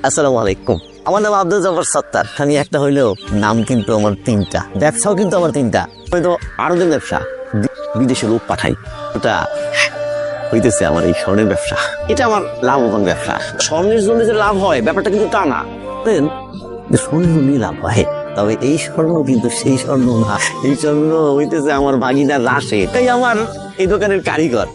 আসসালামু আলাইকুম। আমার নাম আব্দুল জব্বার সত্তার। খালি একটা হইলেও নাম কিন্তু আমার তিনটা, ব্যবসাও কিন্তু আমার তিনটা। হয়তো আরো দিন ব্যবসা, বিদেশে লোক পাঠাই, ওটা হইতেছে আমার এই স্বর্ণের ব্যবসা। এটা আমার লাভবান ব্যবসা। স্বর্ণের জন্য যে লাভ হয় ব্যাপারটা কিন্তু তা না, স্বর্ণের জন্যই লাভ হয়। তবে এই স্বর্ণ কিন্তু সেই স্বর্ণ না, এই স্বর্ণ হইতেছে আমার ভাগিনার রাশে। এটাই আমার এই দোকানের কারিগর।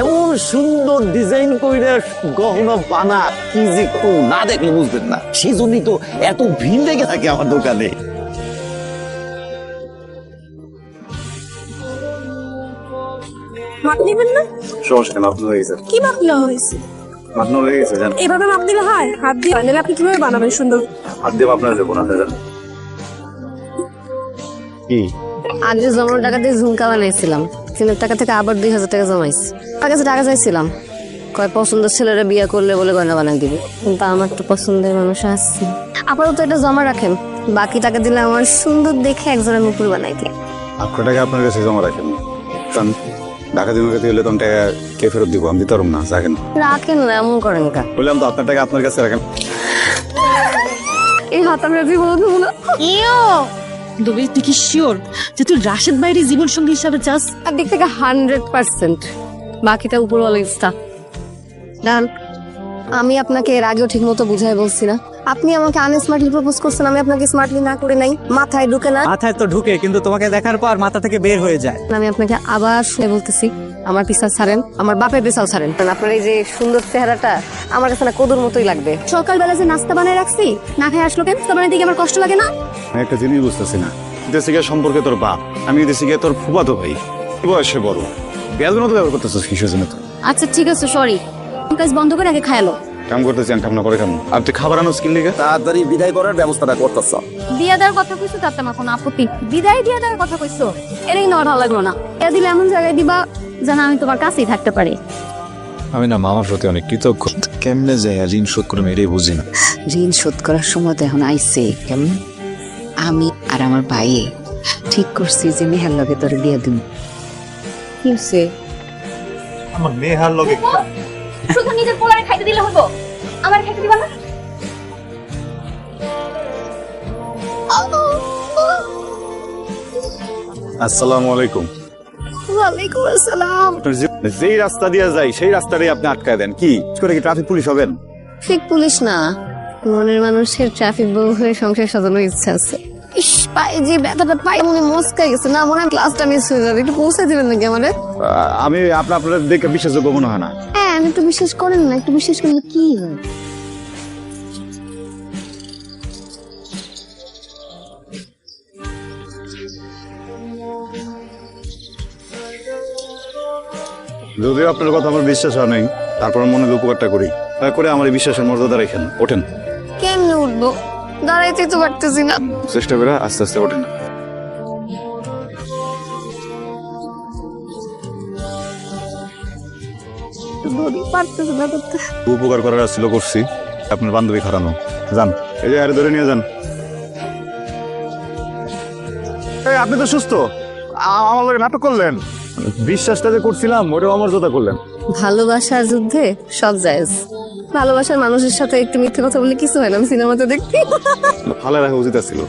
এমন সুন্দর ডিজাইন করে গহনা বানা, কি যে না দেখলে বুঝবেন না। সেই জন্যই তো এত ভিড় লেগে থাকে আমার দোকানে। মাপ নিবেন না? সমস্যা নেই, মাপনো হয়ে গেছে। কি মাপ নেওয়া হয়েছে? মাপনো হয়ে গেছে, জান। এভাবে মাপ দিলে হয়? হাত দিয়ে বানালে আপনি কিভাবে বানাবেন সুন্দর? হাত দিয়ে আপনার দেবো না, জান। কি আগে জমানো টাকা দিয়ে ঝুমকা বানাইছিলাম, সিনের টাকা থেকে আবার 2000 টাকা জমাইছি। তার কাছে টাকা চাইছিলাম, কয় পছন্দের ছেলেরা বিয়ে করলে বলে গয়না বানাই দিবে, কিন্তু আমার তো পছন্দের মানুষ আসছে। আপাতত এটা জমা রাখেন, বাকি টাকা দিলে আমার সুন্দর দেখে একজনের মুকুর বানাই দিই। আপনার টাকা আপনার কাছে জমা রাখেন, কারণ ঢাকা দিন হলে তো টাকা কে ফেরত দিব, আমি দিতে পারব না। রাখেন রাখেন না, এমন করেন কা? বললাম তো আপনার টাকা আপনার কাছে রাখেন। এই হাত আমি জীবন না। তুমি কি শিওর যে তুই রাশেদ ভাইয়ের জীবন সঙ্গী হিসাবে চাস? তার দিক থেকে 100%, বাকিটা উপরওয়ালা ইচ্ছা। ডান, আমি আপনাকে এর আগেও ঠিক মতো বুঝাই বলছি না, আপনি আমাকে আনস্মার্টলি প্রপোজ করছেন, আমি আপনাকে স্মার্টলি না করে নাই, মাথায় ঢুকে না। মাথায় তো ঢুকে, কিন্তু তোমাকে দেখার পর মাথা থেকে বের হয়ে যায়। আমি আপনাকে আবার শুনে বলতেছি, আমার পিছাল ছাড়েন, আমার বাপের পিছাল ছাড়েন। আপনার এই যে সুন্দর চেহারাটা আমার কাছে না কদুর মতোই লাগবে। সকালবেলা যে নাস্তা বানায় রাখছি, না খাই আসলো কেন? নাস্তা বানাই দিকে আমার কষ্ট লাগে না? আমি একটা জিনিস বুঝতেছি না, দেশে গিয়ে সম্পর্কে তোর বাপ, আমি দেশে গিয়ে তোর ফুফাতো ভাই, বয়সে বড়, বেয়াদুর মতো ব্যবহার করতেছিস কিসের জন্য? আচ্ছা ঠিক আছে, সরি, কাজ বন্ধ করে আগে খায়ালো। কাম করতেছি, কাম না করে কেন? আর তুই খাবার আনো স্কিল লিগে তাড়াতাড়ি বিদায় করার ব্যবস্থাটা করতেছ। দিয়া দেওয়ার কথা কইছো, তাতে আমার কোনো আপত্তি। বিদায় দিয়া দেওয়ার কথা কইছো, এটা কিন্তু আমার ভালো লাগলো না। এটা দিলে এমন জায়গায় দিবা যেন আমি তোমার কাছেই থাকতে পারি। আমি না মামার প্রতি অনেক কৃতজ্ঞ। কেমনে যায় ঋণ শোধ করে এটাই বুঝি না। ঋণ শোধ করার সময় তো এখন আইসে। কেমন? আমি আর আমার ভাই ঠিক করছি যে মেহার লগে তোর বিয়ে দিব। কি হইছে? আমার মেহার লগে শুধু নিজের পোলারে খাইতে দিলে হবো, আমার খাইতে দিবা না? আসসালামু আলাইকুম। ওয়ালাইকুম আসসালাম। যেই রাস্তা দিয়ে যাই সেই রাস্তাটাই আপনি আটকায় দেন, কি করে? কি ট্রাফিক পুলিশ হবেন? ঠিক পুলিশ না, মনের মানুষের ট্রাফিক বউ হয়ে সংসার সাজানোর ইচ্ছা আছে। ইস, পায়ে যে ব্যথাটা, পায়ে মনে মস্কাই গেছে না, মনে হয় ক্লাসটা মিস হয়ে যাবে। একটু পৌঁছে দিবেন নাকি আমারে? আমি আপনার দেখে বিশ্বাসযোগ্য মনে হয় না। হ্যাঁ, আমি একটু বিশ্বাস করেন না, একটু বিশ্বাস করলে কি হয়? যদিও আপনার কথা আমার বিশ্বাস হয় নাই, তারপর মনে উপকারটা করি, দয়া করে আমার এই বিশ্বাসের মর্যাদা রেখেন। ওঠেন। কেমনে উঠবো? দাঁড়াইতে তো পারতেছি না। চেষ্টা করে আস্তে আস্তে ওঠেন। পারতেছি না করতে। উপকার করার আসছিল, করছি। আপনার বান্ধবী খারানো, যান, এই যে আরে ধরে নিয়ে যান। আপনি তো সুস্থ, আমার লগে নাটক করলেন। বিশ্বাসটা যে করছিলাম ওটাও আমার জোতা করলেন। ভালোবাসার যুদ্ধে সব জায়েজ। ভালোবাসার মানুষের সাথে একটু মিথ্যে কথা বলে কিছু হয় না, আমি সিনেমাতে দেখি। ভালো রাখা উচিত ছিল।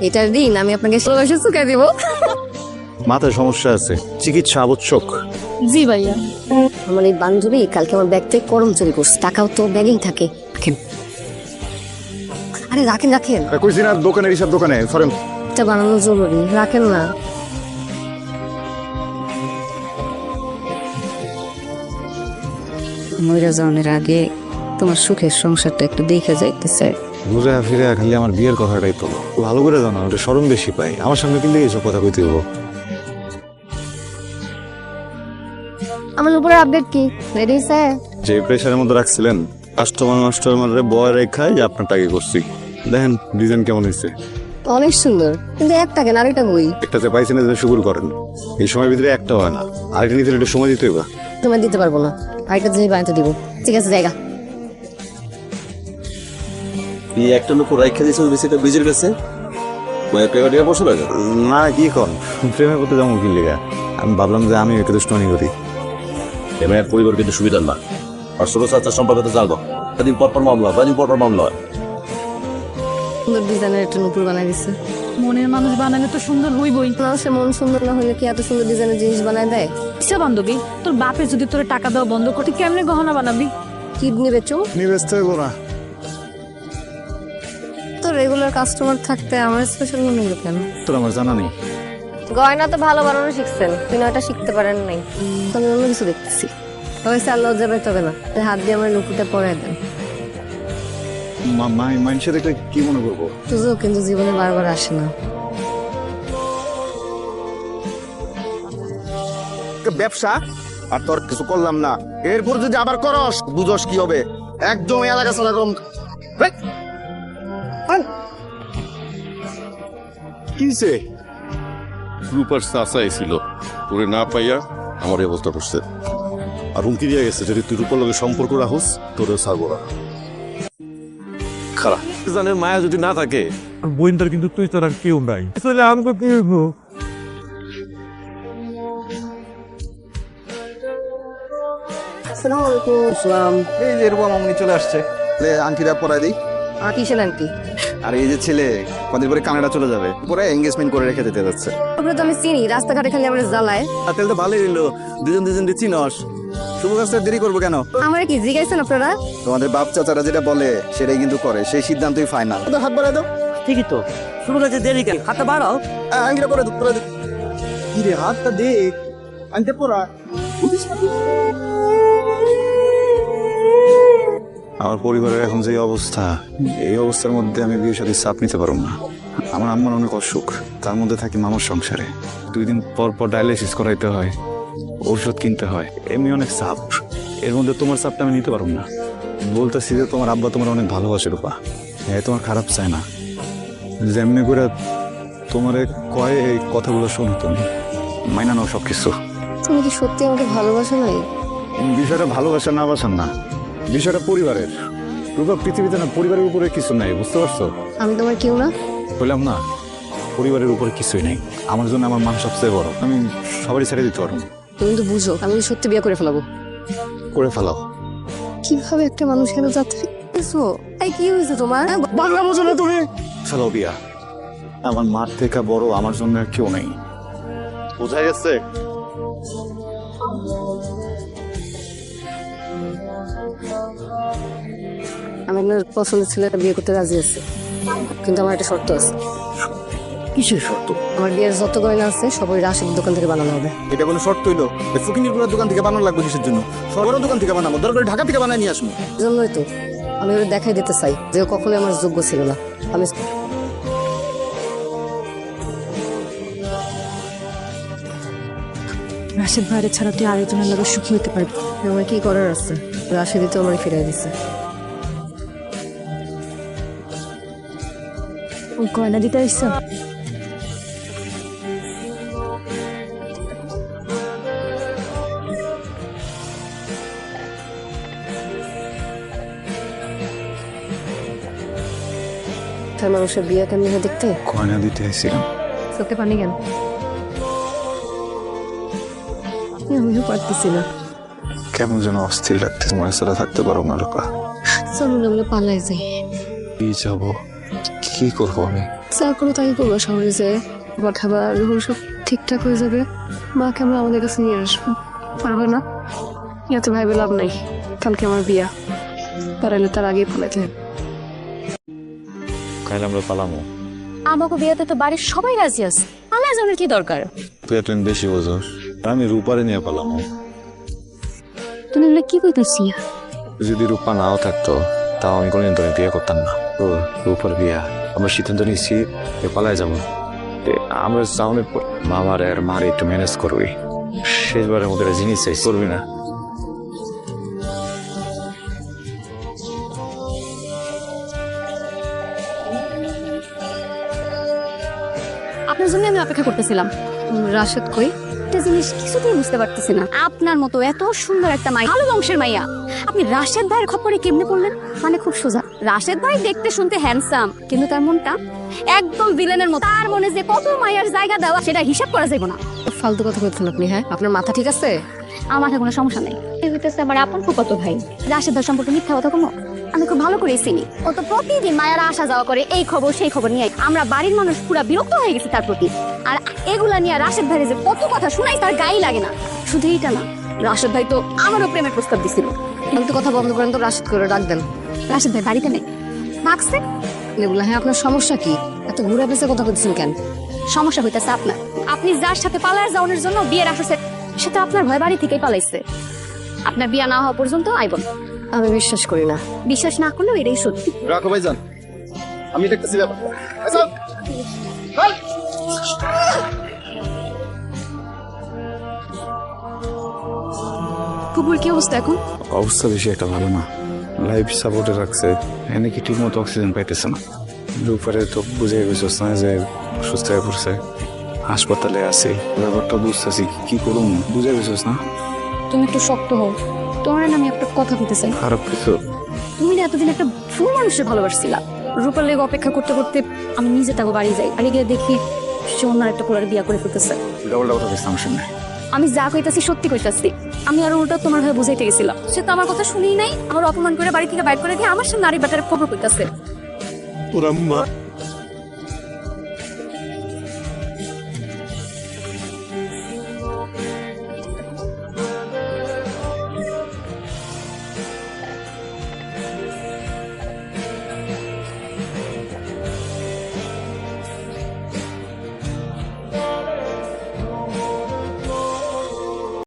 এটার দিন আমি আপনাকে ভালোবাসা চুকাই দিব। মাথায় সমস্যা আছে, চিকিৎসা আবশ্যক। জি ভাইয়া। আমার এই বান্ধবী কালকে আমার ব্যাগ থেকে করম চুরি করছে, টাকাও তো ব্যাগেই থাকে। রাখেন, আরে রাখেন রাখেন। কইছি না দোকানের হিসাব দোকানে, সরেন। এটা বানানো জরুরি, রাখেন না। মইরা যাওয়ার আগে তোমার সুখের সংসারটা একটু দেখে যাইতে চাই। ঘুরে ফিরে খালি আমার বিয়ের কথাটাই তো ভালো করে জানো, ওটা শরম বেশি পাই। আমার সামনে কিন্তু এইসব কথা কইতে হবো। আমার উপরে আপডেট কি রেডি স্যার? যে প্রেশারের মধ্যে রাখছিলেন, কাস্টমার বয় রেখায় যে আপনার টাকা করছি, দেখেন ডিজাইন কেমন হয়েছে। অনেক সুন্দর, কিন্তু একটা কেন, আরেকটা বই। একটাতে পাইছেন, শুকুর করেন। এই সময়ের ভিতরে একটা হয় না, আরেকটা নিতে একটু সময় দিতে হবে। তোমায় দিতে পারবো না, আরেকটা যে বানাতে দিব। ঠিক আছে, জায়গা এই একটা লোক রাইখা দিয়েছে বেশিটা ব্রিজের কাছে, বসে লাগে না। কি কন, প্রেমে করতে যাবো কি লিগা? আমি ভাবলাম যে আমি একটু দুষ্টমানি করি। এবার পরিবার কিন্তু সুবিধার না, আর ছোট চাচার সম্পর্কে তো জানবো কদিন পর পর মামলা কদিন পর পর মামলা হয়। সুন্দর ডিজাইনের একটা নুপুর বানাই দিছে। মনের মানুষ বানালে তো সুন্দর হইবই। মানুষের মন সুন্দর না হলে কি এত সুন্দর ডিজাইনের জিনিস বানায় দেয়? আচ্ছা বান্ধবী, তোর বাপে যদি তোর টাকা দেওয়া বন্ধ করতে কেমনে গহনা বানাবি? কিডনি বেচো? নিবেস্ত হইব না। তো রেগুলার কাস্টমার থাকতে আমার স্পেশাল মনে হলো কেন? তোর আমার জানা নেই। গয়না তো ভালো বানানো শিখছেন, তিনি ওটা শিখতে পারেন নাই। আমি অন্য কিছু দেখতেছি। তবে স্যার লজ্জা পেতে হবে না, হাত দিয়ে আমার নুপুরটা পরাই দেন। মানুষের দেখলে কি মনে করবো? সুযোগ কিন্তু জীবনে বারবার আসে না। ব্যবসা আর তোর কিছু করলাম না, এরপর যদি আবার করস বুঝস কি হবে। একদম এলাকা ছাড়া কম। কিসে রূপার চাচাই ছিল, তোরে না পাইয়া আমার এই অবস্থা করছে। আর হুমকি দিয়ে গেছে যদি তুই রূপার লগে সম্পর্ক রাখুস তোরে ছাড়বো না। খারাপ জানের মায়া যদি না থাকে, বইনটার কিন্তু তুই তোর আর কেউ নাই। আসলে আমাকে কি হইবো? আসসালামু আলাইকুম। এই যে এরকম মামনি চলে আসছে। আন্টিরা পরাই দিই। কিসের আন্টি? আর এই যে ছেলে কদিন পরে কানাডা চলে যাবে, পরে এঙ্গেজমেন্ট করে রেখে দিতে যাচ্ছে। ওগুলো তো আমি চিনি, রাস্তাঘাটে খালি আমার জ্বালায়। তাহলে তো ভালোই হইলো, দুজন চিনস। শুভ কাজটা দেরি করবো কেন? আমার কি জিজ্ঞাসেন আপনারা? তোমাদের বাপ চাচারা যেটা বলে সেটাই কিন্তু করে, সেই সিদ্ধান্তই ফাইনাল। হাত বাড়াই দাও। ঠিকই তো, শুরু কাছে দেরি কেন? হাতটা বাড়াও। আঙ্গিরা পরে পরে কি রে, হাতটা দেখ, আনতে পড়া। আমার পরিবারের এখন যে অবস্থা, এই অবস্থার মধ্যে আমি বিয়ের সাথে চাপ নিতে পারবো না। আমার আম্মার অনেক অসুখ, তার মধ্যে থাকি মামার সংসারে। 2 দিন পর পর ডায়ালিসিস করাইতে হয়, ঔষধ কিনতে হয়, এমনি অনেক চাপ। এর মধ্যে তোমার চাপটা আমি নিতে পারবো না। বলতেছি যে তোমার আব্বা তোমার অনেক ভালোবাসে রূপা, হ্যাঁ তোমার খারাপ চায় না। যেমনি করে তোমারে কয় এই কথাগুলো শোনো, তুমি মাইনা নাও সব কিছু। তুমি কি সত্যি আমাকে ভালোবাসো নাই? বিষয়টা ভালোবাসা না বাসার না, বিষয়টা পরিবারের। রূপা পৃথিবীতে না পরিবারের উপরে কিছু নাই, বুঝতে পারছো? আমি তোমার কেউ না? বললাম না, পরিবারের উপরে কিছুই নেই। আমার জন্য আমার মান সবচেয়ে বড়, আমি সবারই ছেড়ে দিতে পারবো। তুমি তো বুঝো আমি সত্যি বিয়ে করে ফেলাবো। করে ফেলাও। কিভাবে একটা মানুষ এত যাত্রী? এই কি হয়েছে তোমার? বাংলা বোঝো না তুমি? ফেলাও বিয়া। আমার মার থেকে বড় আমার জন্য আর কেউ নেই, বোঝা গেছে? আমি আপনার পছন্দের ছেলেটা বিয়ে করতে রাজি আছি, কিন্তু আমার একটা শর্ত আছে। কিসের শর্ত? আমার বিয়ের যত গয়না আছে সব ওই রাশের দোকান থেকে বানানো হবে। এটা কোনো শর্ত হইলো? ফুকিনির পুরো দোকান থেকে বানানো লাগবে কিসের জন্য? বড় দোকান থেকে বানাবো, দরকার ঢাকা থেকে বানায় নিয়ে আসবো। এই জন্যই তো আমি ওরা দেখাই দিতে চাই যে ও কখনোই আমার যোগ্য ছিল না। আমি রাশেদ ভাইরে ছাড়া তুই আরেকজনের লাগে সুখী হতে পারবি। আমার কি করার আছে? রাশেদই তো আমার ফিরাই দিছে। ও গয়না দিতে আসছ? তার মানুষের বিয়ে কেমনি হয় দেখতে? গয়না দিতে এসেছিলাম। চোখে পানি কেন? আমিও পারতেছি না। কেমন যেন অস্থির লাগতে, তোমার সাথে থাকতে পারো না রূপা। চলুন আমরা পালাই যাই। কি যাবো, কি করবো আমি? যা করো তাই করবো, শহরে যে খাবার যখন সব ঠিকঠাক হয়ে যাবে মাকে আমরা আমাদের কাছে নিয়ে আসবো। পারবে না? ইয়াতে ভাইবে লাভ নাই, কালকে আমার বিয়া, পারাইলে তার আগেই পালাইতে হবে। কাল আমরা পালামো। আমাকে বিয়েতে তো বাড়ির সবাই রাজি আছে, আমার জানার কি দরকার? তুই একটু বেশি বোঝস। আমি রূপারে নিয়ে পালাম। তুমি এগুলো কি কইতেছি? যদি রূপা নাও থাকতো তাও আমি কোনোদিন তোকে বিয়ে করতাম না। তো রূপার বিয়া আমরা সিদ্ধান্ত নিচ্ছি পালায় যাবো। আমরা সামনে মামার আর মার একটু ম্যানেজ করবি, শেষবারের মধ্যে জিনিস চাই, করবি না? আপনার জন্য আমি অপেক্ষা করতেছিলাম। রাশেদ কই? একটা জিনিস কিছুতেই বুঝতে পারতেছি না, আপনার মতো এত সুন্দর একটা মাইয়া, ভালো বংশের মাইয়া, আপনি রাশেদ ভাইয়ের খপ্পরে কেমনে পড়লেন? মানে খুব সোজা, রাশেদ ভাই দেখতে শুনতে হ্যান্ডসাম, কিন্তু তার মনটা একদম ভিলেনের মতো। তার মনে যে কত মায়ের জায়গা দেওয়া সেটা হিসাব করা যাবে না। ফালতু কথা বলছেন আপনি? হ্যাঁ, আপনার মাথা ঠিক আছে? আমার মাথায় কোনো সমস্যা নেই। এই হইতেছে আমার আপন ফুফাতো ভাই। রাশেদ ভাই সম্পর্কে মিথ্যা কথা কোনো আমি খুব ভালো করে চিনি। ও তো প্রতিদিন মায়েরা আসা যাওয়া করে, এই খবর সেই খবর নিয়ে। আমরা বাড়ির মানুষ পুরা বিরক্ত হয়ে গেছি তার প্রতি। আর এগুলা নিয়ে রাশেদ ভাইয়ের যে কত কথা শোনাই তার গায়ে লাগে না। শুধু এইটা না, রাশেদ ভাই তো আমারও প্রেমের প্রস্তাব দিছিল। কিন্তু কথা বন্ধ করেন তো, রাশেদ করে ডাক দেন। রাশেদ ভাই বাড়িতে নেই, ডাকছে। লেবুলা, হ্যাঁ আপনার সমস্যা কি? এত ঘুরে পেঁচে কথা বলছেন কেন? সমস্যা হইতেছে আপনার। আপনি যার সাথে পালায় যাওয়ানোর জন্য বিয়ের আসছে, সে তো আপনার ভয় বাড়ি থেকেই পালাইছে। আপনার বিয়ে না হওয়া পর্যন্ত আইবন। আমি বিশ্বাস করি না। বিশ্বাস না করলেও এটাই সত্যি। রাখো ভাইজান, আমি দেখতেছি ব্যাপারটা। আচ্ছা, কুকুর কি অবস্থা এখন? অবস্থা বেশি একটা ভালো না, লাইফ সাপোর্টে রাখছে, এনে কি ঠিক মতো অক্সিজেন পাইতেছে না। রূপারে তো বুঝে গেছিস না যে সুস্থ হয়ে পড়ছে, হাসপাতালে আছে, ব্যাপারটা বুঝতেছি কি করুন, বুঝে গেছিস না। তুমি একটু শক্ত হও, তোমার না আমি একটা কথা বলতে চাই। খারাপ কিছু তুমি না এতদিন একটা ফুল মানুষের ভালোবাসছিলা। রূপার লেগে অপেক্ষা করতে করতে আমি নিজে তাকে বাড়ি যাই, বাড়ি গিয়ে দেখি সে অন্য একটা পোলার বিয়া করে ফেলতেছে। ডবল কথা বেশি আমার সামনে। আমি যা কইতাছি সত্যি কইতাছি। আমি আর উল্টা তোমার হয়ে বুঝাইতে গেছিলাম, সে তো আমার কথা শুনেই নাই। আমার অপমান করে বাড়ি থেকে বাইর করে দিয়ে আমার সামনে নারী ব্যাটারে খবর কইতাছে। ওর আম্মা